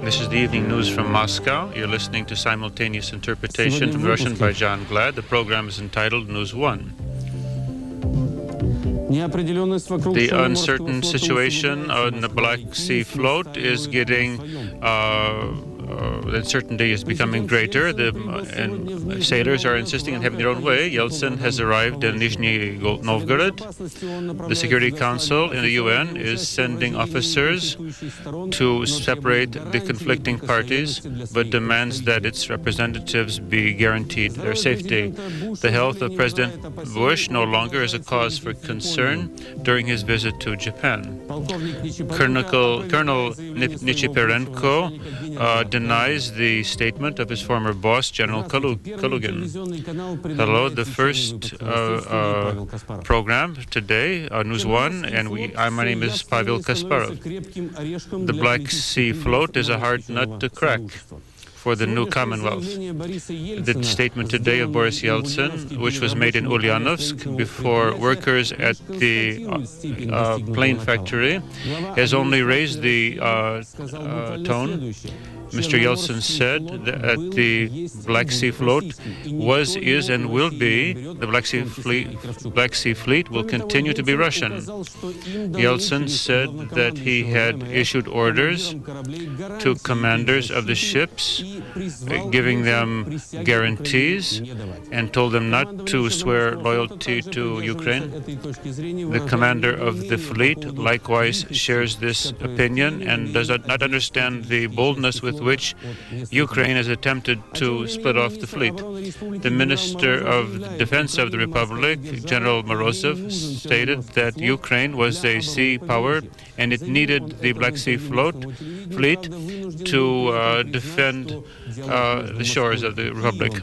This is the evening news from Moscow. You're listening to simultaneous interpretation from Russian by John Glad. The program is entitled News 1. The uncertain situation on the Black Sea float is getting the uncertainty is becoming greater. And sailors are insisting on having their own way. Yeltsin has arrived in Nizhny Novgorod. The Security Council in the UN is sending officers to separate the conflicting parties, but demands that its representatives be guaranteed their safety. The health of President Bush no longer is a cause for concern during his visit to Japan. Colonel Nichiperenko denies the statement of his former boss, General Kalugin. Hello, the first program today, News 1, and my name is Pavel Kasparov. The Black Sea float is a hard nut to crack for the new Commonwealth. The statement today of Boris Yeltsin, which was made in Ulyanovsk before workers at the plane factory, has only raised the tone. Mr. Yeltsin said that the Black Sea float was, is, and will be, the Black Sea Fleet will continue to be Russian. Yeltsin said that he had issued orders to commanders of the ships, giving them guarantees and told them not to swear loyalty to Ukraine. The commander of the fleet likewise shares this opinion and does not understand the boldness with which Ukraine has attempted to split off the fleet. The Minister of Defense of the Republic, General Morozov, stated that Ukraine was a sea power and it needed the Black Sea fleet to defend the shores of the Republic.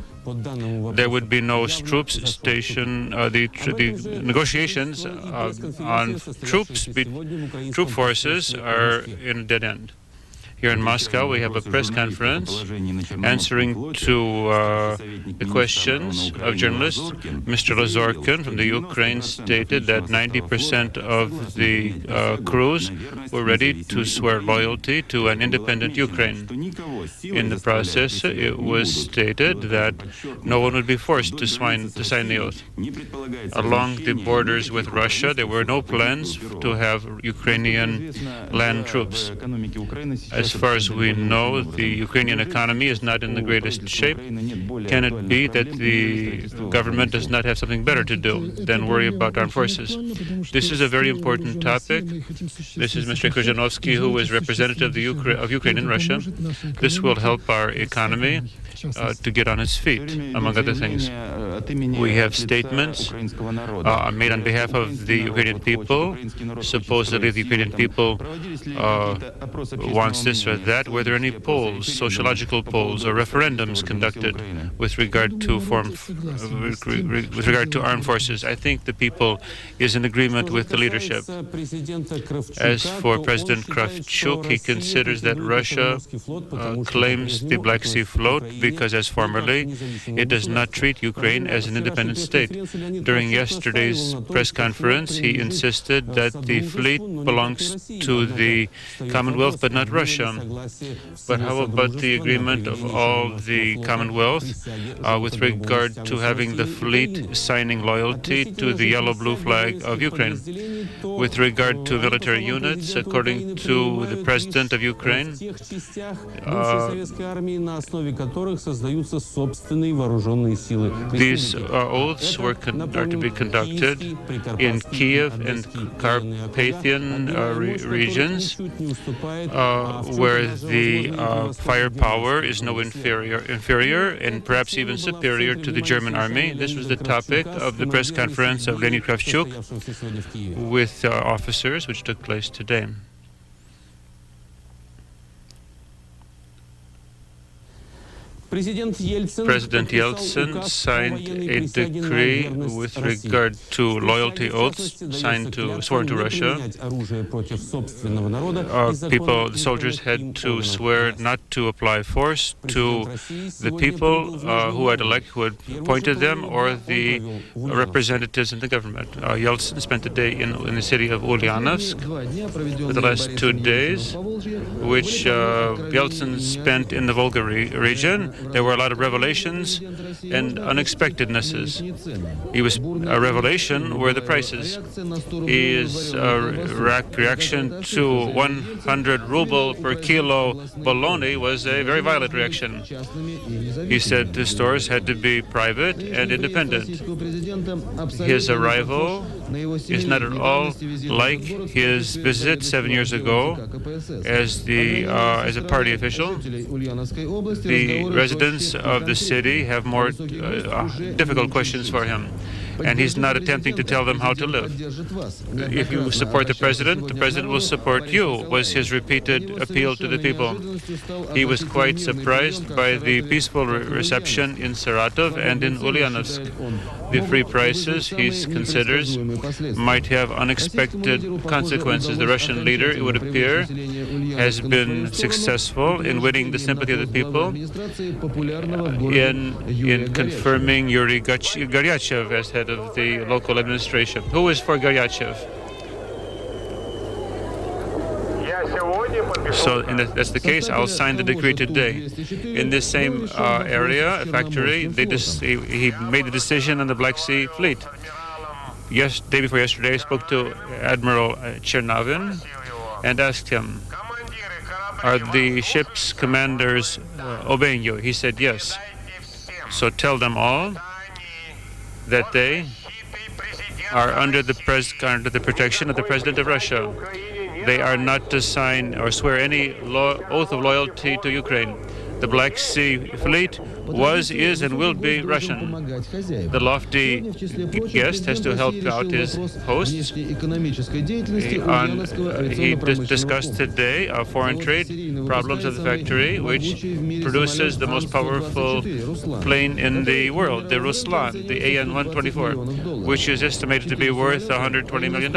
There would be no troops station. The negotiations on troop forces are in a dead end. Here in Moscow, we have a press conference answering to the questions of journalists. Mr. Lazorkin from the Ukraine stated that 90% of the crews were ready to swear loyalty to an independent Ukraine. In the process, it was stated that no one would be forced to sign the oath. Along the borders with Russia, there were no plans to have Ukrainian land troops. As far as we know, the Ukrainian economy is not in the greatest shape. Can it be that the government does not have something better to do than worry about armed forces? This is a very important topic. This is Mr. Krzyzanowski, who is representative of Ukraine in Russia. This will help our economy to get on its feet, among other things. We have statements made on behalf of the Ukrainian people. Supposedly the Ukrainian people wants this or that. Were there any polls, sociological polls, or referendums conducted with regard to armed forces? I think the people is in agreement with the leadership. As for President Kravchuk, he considers that Russia claims the Black Sea float because, as formerly, it does not treat Ukraine as an independent state. During yesterday's press conference, he insisted that the fleet belongs to the Commonwealth but not Russia. But how about the agreement of all the Commonwealth with regard to having the fleet signing loyalty to the yellow-blue flag of Ukraine? With regard to military units, according to the President of Ukraine, these oaths are to be conducted in Kiev and Carpathian regions, where the firepower is no inferior and perhaps even superior to the German army. This was the topic of the press conference of Leonid Kravchuk with officers, which took place today. President Yeltsin signed a decree with regard to loyalty oaths sworn to Russia. The soldiers had to swear not to apply force to the people who had appointed them or the representatives in the government. Yeltsin spent the day in the city of Ulyanovsk. For the last 2 days, which Yeltsin spent in the Volga region, there were a lot of revelations and unexpectednesses. He was a revelation were the prices. His reaction to 100 ruble per kilo bologna was a very violent reaction. He said the stores had to be private and independent. His arrival is not at all like his visit 7 years ago as a party official. The residents of the city have more difficult questions for him, and he's not attempting to tell them how to live. If you support the president will support you, was his repeated appeal to the people. He was quite surprised by the peaceful reception in Saratov and in Ulyanovsk. The free prices, he considers, might have unexpected consequences. The Russian leader, it would appear, has been successful in winning the sympathy of the people in confirming Yuri Garyachev as head of the local administration. Who is for Garyachev? So, if that's the case, I'll sign the decree today. In this same area, factory, he made the decision on the Black Sea Fleet. Day before yesterday, I spoke to Admiral Chernavin and asked him, are the ship's commanders obeying you? He said, yes. So tell them all that they are under the protection of the President of Russia. They are not to sign or swear any oath of loyalty to Ukraine. The Black Sea Fleet was, is, and will be Russian. The lofty guest has to help out his hosts. He discussed today foreign trade problems of the factory, which produces the most powerful plane in the world, the Ruslan, the AN-124, which is estimated to be worth $120 million.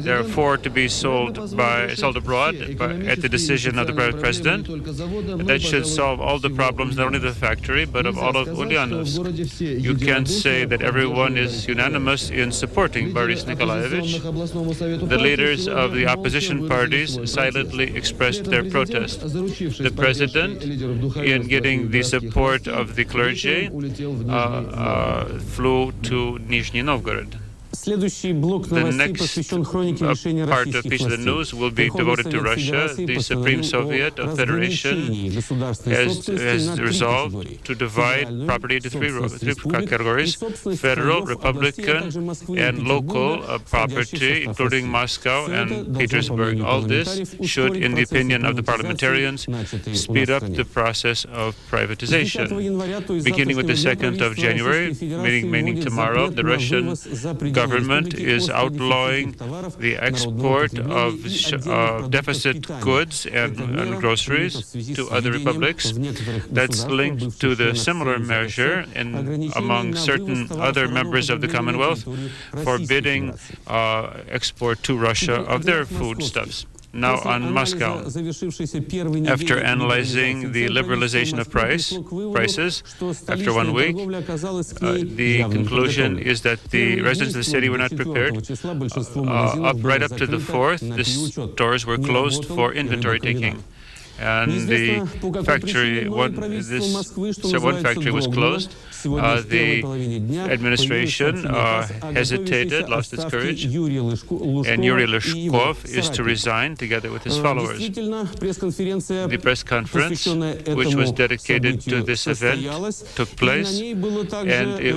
There are 4 to be sold abroad at the decision of the president. That should solve all the problems, not only of the factory, but of all of Ulyanovsk. You can't say that everyone is unanimous in supporting Boris Nikolaevich. The leaders of the opposition parties silently expressed their protest. The president, in getting the support of the clergy, flew to Nizhny Novgorod. The next part of Piece of the News will be devoted to Russia. The Supreme Soviet of Federation has resolved to divide property into three categories: federal, Republican, and local property, including Moscow and Petersburg. All this should, in the opinion of the parliamentarians, speed up the process of privatization. Beginning with the 2nd of January, meaning tomorrow, the Russian government is outlawing the export of deficit goods and groceries to other republics. That's linked to the similar measure among certain other members of the Commonwealth, forbidding export to Russia of their foodstuffs. Now on Moscow, after analyzing the liberalization of prices after 1 week, the conclusion is that the residents of the city were not prepared. Right up to the 4th, the stores were closed for inventory taking. And the factory, one factory was closed. The administration hesitated, lost its courage, and Yuri Lyshkov is to resign together with his followers. The press conference, which was dedicated to this event, took place, and it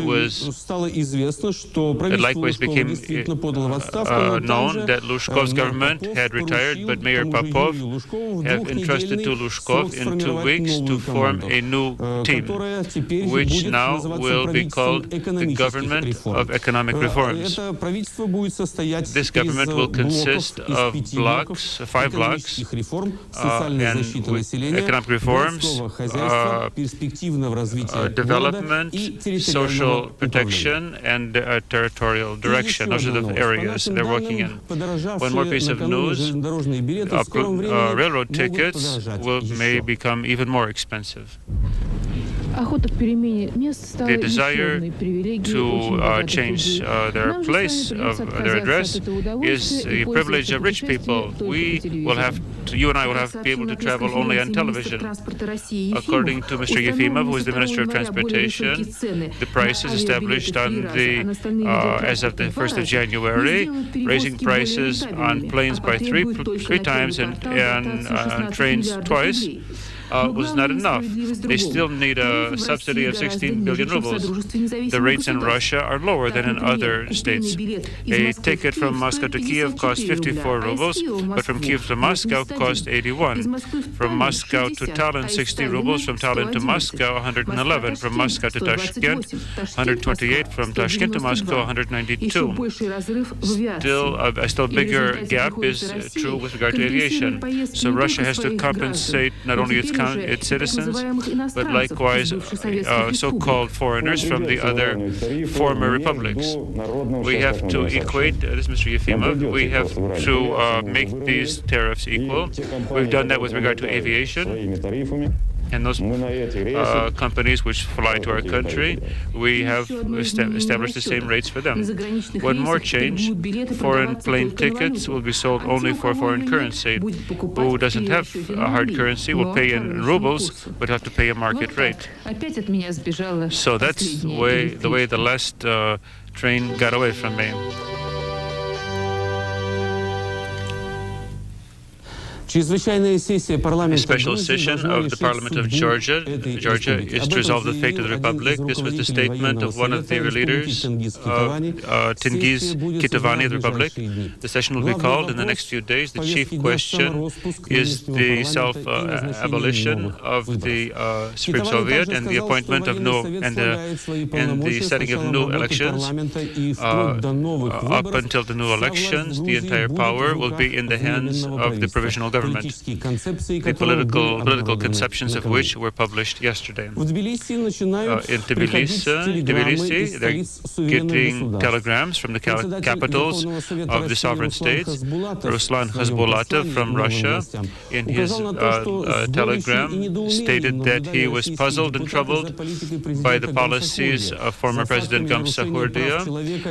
likewise became known that Lyshkov's government had retired, but Mayor Popov have entrusted substitute Lushkov in 2 weeks to form a new team, which now will be called the Government of Economic Reforms. This government will consist of blocks, 5 blocks, and economic reforms, development, social protection, and territorial direction. Those are the areas they're working in. One more piece of news, railroad tickets may become even more expensive. The desire to change their place of their address is the privilege of rich people. You and I will have to be able to travel only on television. According to Mr. Yefimov, who is the Minister of Transportation, the prices established on as of the 1st of January, raising prices on planes by three times and on trains twice, was not enough. They still need a subsidy of 16 billion rubles. The rates in Russia are lower than in other states. A ticket from Moscow to Kiev costs 54 rubles, but from Kiev to Moscow costs 81. From Moscow to Tallinn, 60 rubles. From Tallinn to Moscow, 111. From Moscow to Tashkent, 128. From Tashkent to Moscow, 192. A still bigger gap is true with regard to aviation. So Russia has to compensate not only its citizens, but likewise so-called foreigners from the other former republics. We have to equate, this is Mr. Yefimov, we have to make these tariffs equal. We've done that with regard to aviation. And those companies which fly to our country, we have established the same rates for them. One more change, foreign plane tickets will be sold only for foreign currency. Who doesn't have a hard currency will pay in rubles, but have to pay a market rate. So that's the way the last train got away from me. A special session of the Parliament of Georgia is to resolve the fate of the Republic. This was the statement of one of the leaders, Tengiz Kitovani of the Republic. The session will be called in the next few days. The chief question is the self-abolition of the Supreme Soviet and the appointment of and the setting of new elections. Up until the new elections, the entire power will be in the hands of the provisional government. The political conceptions of which were published yesterday. In Tbilisi, they're getting telegrams from the capitals of the sovereign states. Ruslan Khasbulatov from Russia, in his telegram, stated that he was puzzled and troubled by the policies of former President Gamsakhuurdia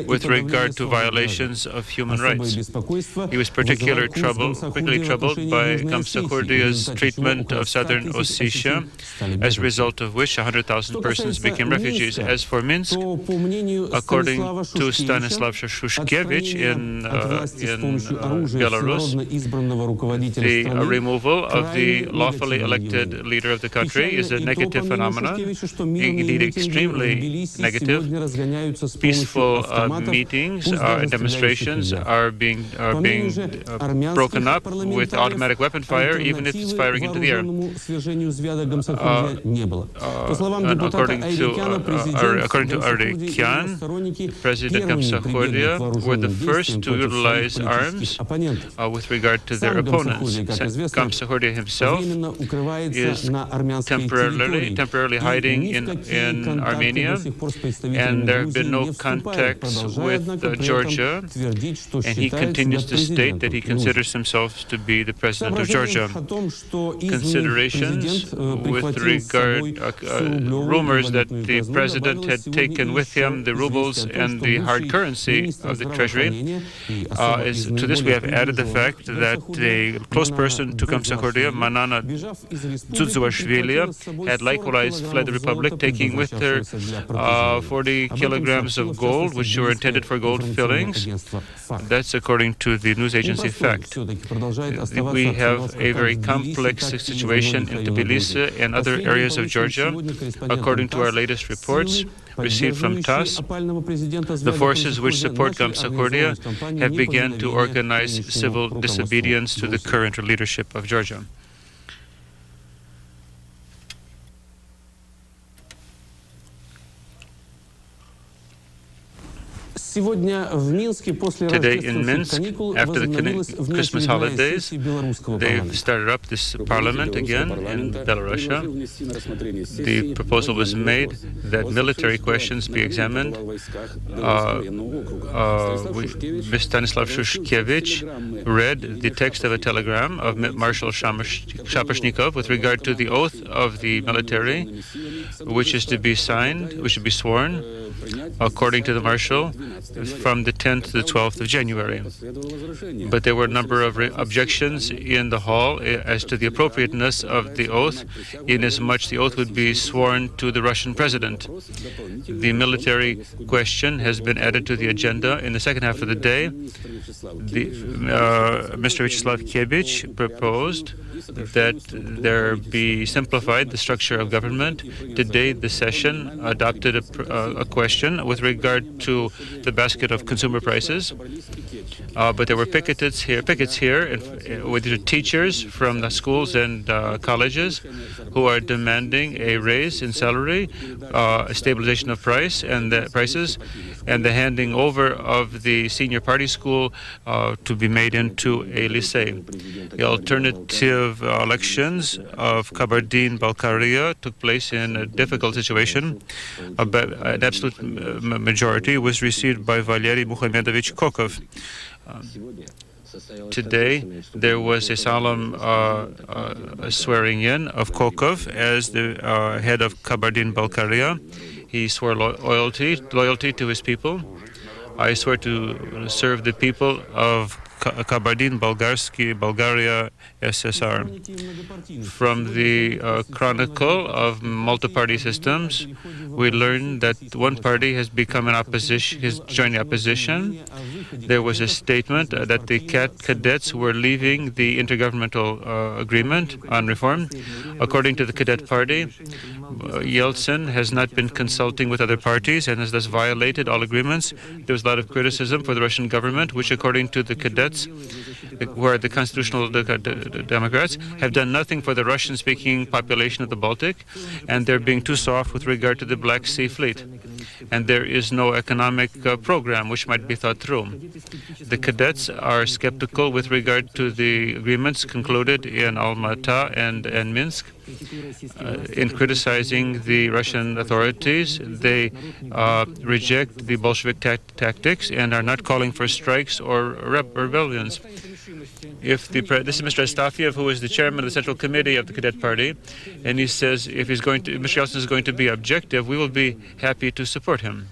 with regard to violations of human rights. He was particularly troubled by Gamsakhuurdia's treatment of southern Ossetia, as a result of which 100,000 persons became refugees. As for Minsk, according to Stanislav Shushkevich in Belarus, the removal of the lawfully elected leader of the country is a negative phenomenon, indeed extremely negative. Peaceful meetings and demonstrations are being broken up with automatic weapon fire, even if it's firing into the air. According to Arikian, President Gamsakhuurdia were the first to utilize arms with regard to their opponents. Gamsakhuurdia himself is temporarily hiding in Armenia, and there have been no contacts with Georgia, and he continues to state that he considers himself to be the president of Georgia. Considerations with regard rumors that the president had taken with him the rubles and the hard currency of the treasury. To this we have added the fact that a close person to Gamsakhuurdia, Manana Dzudzuashvili, had likewise fled the Republic, taking with her 40 kilograms of gold, which were intended for gold fillings. That's according to the news agency Fact. We have a very complex situation in Tbilisi and other areas of Georgia. According to our latest reports received from TASS, the forces which support Gamsakhuurdia have begun to organize civil disobedience to the current leadership of Georgia. Today in Minsk, after the Christmas holidays, they've started up this parliament again in Belarus. The proposal was made that military questions be examined. Stanislav Shushkevich read the text of a telegram of Marshal Shapashnikov with regard to the oath of the military, which is to be signed, which should be sworn, according to the Marshal, from the 10th to the 12th of January. But there were a number of objections in the hall as to the appropriateness of the oath, inasmuch the oath would be sworn to the Russian president. The military question has been added to the agenda in the second half of the day. Mr. Vyacheslav Kebich proposed that there be simplified the structure of government. Today, the session adopted a question with regard to the basket of consumer prices. But there were pickets here with the teachers from the schools and colleges who are demanding a raise in salary, a stabilization of prices, and the handing over of the senior party school to be made into a lycée. The alternative elections of Kabardine-Balkaria took place in a difficult situation. An absolute majority was received by Valery Mukhomedovich Kokov. Today, there was a solemn swearing in of Kokov as the head of Kabardine-Balkaria. He swore loyalty to his people. I swear to serve the people of Kabardine-Balkaria SSR. From the chronicle of multi-party systems, we learned that one party has become an opposition, has joined the opposition. There was a statement that the cadets were leaving the intergovernmental agreement on reform. According to the cadet party, Yeltsin has not been consulting with other parties and has thus violated all agreements. There was a lot of criticism for the Russian government, which, according to the cadets, who are the constitutional Democrats, have done nothing for the Russian-speaking population of the Baltic, and they're being too soft with regard to the Black Sea Fleet. And there is no economic program which might be thought through. The cadets are skeptical with regard to the agreements concluded in Almaty and Minsk. In criticizing the Russian authorities, they reject the Bolshevik tactics and are not calling for strikes or rebellions. This is Mr. Astafiev, who is the chairman of the Central Committee of the Cadet Party, and he says if Mr. Yeltsin is going to be objective, we will be happy to support him.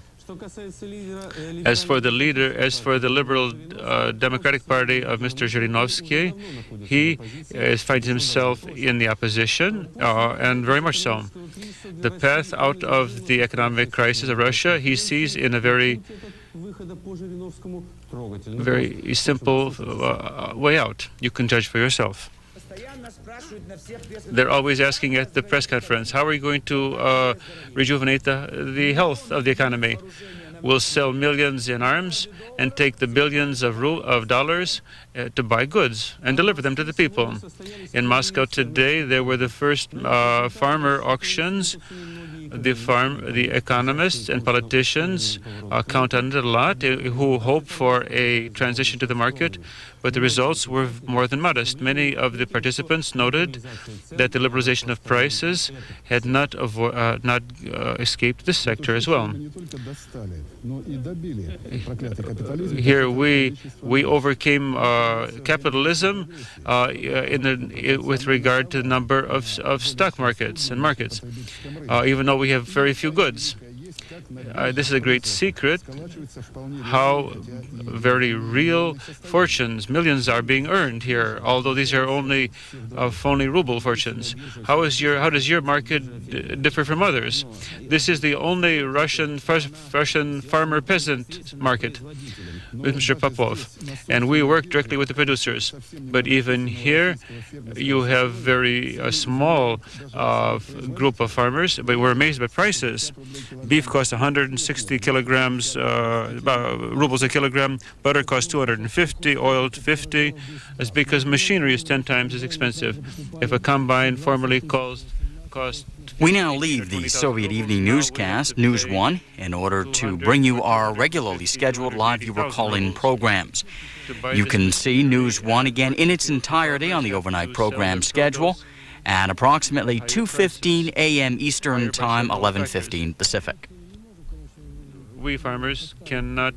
As for the Liberal Democratic Party of Mr. Zhirinovsky, he finds himself in the opposition, and very much so. The path out of the economic crisis of Russia he sees in a very simple way out. You can judge for yourself. They're always asking at the press conference, how are you going to rejuvenate the health of the economy? We'll sell millions in arms and take the billions of dollars to buy goods and deliver them to the people. In Moscow today, there were the first farmer auctions. The economists and politicians count on it a lot, who hope for a transition to the market, but the results were more than modest. Many of the participants noted that the liberalization of prices had not escaped this sector as well. Here we overcame capitalism with regard to the number of stock markets and markets, even though we have very few goods. This is a great secret, how very real fortunes, millions are being earned here, although these are only phony ruble fortunes. How does your market differ from others? This is the only Russian farmer peasant market with Mr. Popov, and we work directly with the producers. But even here, you have very small group of farmers, but we're amazed by prices. Beef costs 160 rubles a kilogram. Butter costs 250, oil 50. It's because machinery is 10 times as expensive. If a combine formerly cost cost. We now leave the Soviet evening newscast, News 1, in order to bring you our regularly scheduled live viewer call-in programs. You can see News 1 again in its entirety on the overnight program schedule at approximately 2:15 a.m. Eastern Time, 11:15 Pacific. We farmers cannot